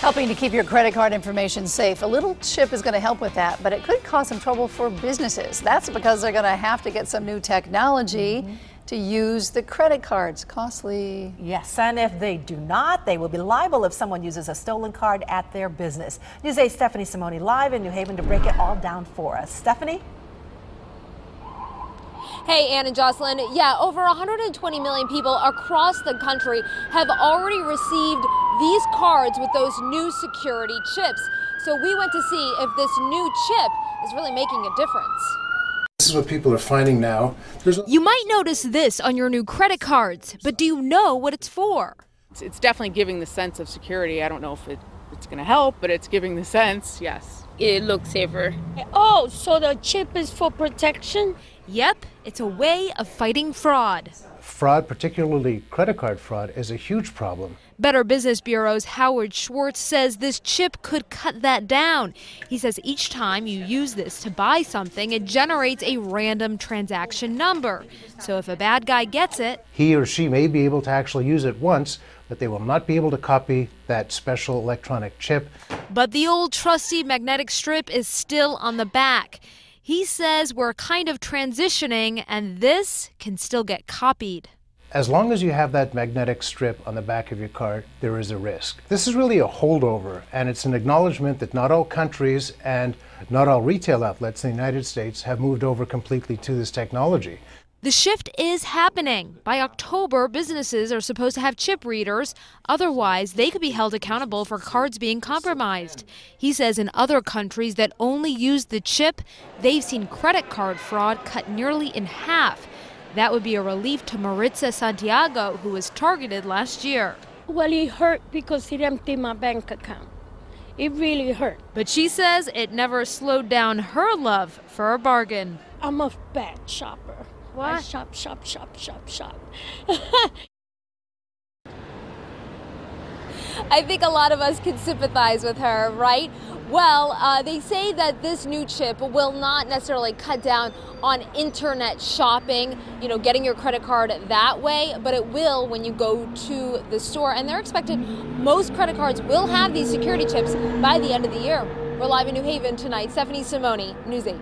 Helping to keep your credit card information safe. A little chip is going to help with that, but it could cause some trouble for businesses. That's because they're going to have to get some new technology to use the credit cards. Costly. Yes, and if they do not, they will be liable if someone uses a stolen card at their business. News 8's Stephanie Simoni live in New Haven to break it all down for us. Stephanie? Hey, Ann and Jocelyn. Yeah, over 120 million people across the country have already received these cards with those new security chips. So we went to see if this new chip is really making a difference. This is what people are finding now. You might notice this on your new credit cards, but do you know what it's for? It's definitely giving the sense of security. I don't know if it's going to help, but it's giving the sense, yes. It looks safer. Oh, so the chip is for protection? Yep, it's a way of fighting fraud. Fraud, particularly credit card fraud, is a huge problem. Better Business Bureau's Howard Schwartz says this chip could cut that down. He says each time you use this to buy something, it generates a random transaction number. So if a bad guy gets it, He or she may be able to actually use it once, but they will not be able to copy that special electronic chip. But the old trusty magnetic strip is still on the back. He says we're kind of transitioning, and this can still get copied. As long as you have that magnetic strip on the back of your card, there is a risk. This is really a holdover, and it's an acknowledgement that not all countries and not all retail outlets in the United States have moved over completely to this technology. The shift is happening. By October, businesses are supposed to have chip readers. Otherwise, they could be held accountable for cards being compromised. He says in other countries that only use the chip, they've seen credit card fraud cut nearly in half. That would be a relief to Maritza Santiago, who was targeted last year. Well, it hurt because it emptied my bank account. It really hurt. But she says it never slowed down her love for a bargain. I'm a bad shopper. What? I shop, shop, shop, shop, shop. I think a lot of us can sympathize with her, right? Well, they say that this new chip will not necessarily cut down on internet shopping, getting your credit card that way, but it will when you go to the store. And they're expected most credit cards will have these security chips by the end of the year. We're live in New Haven tonight. Stephanie Simoni, News 8.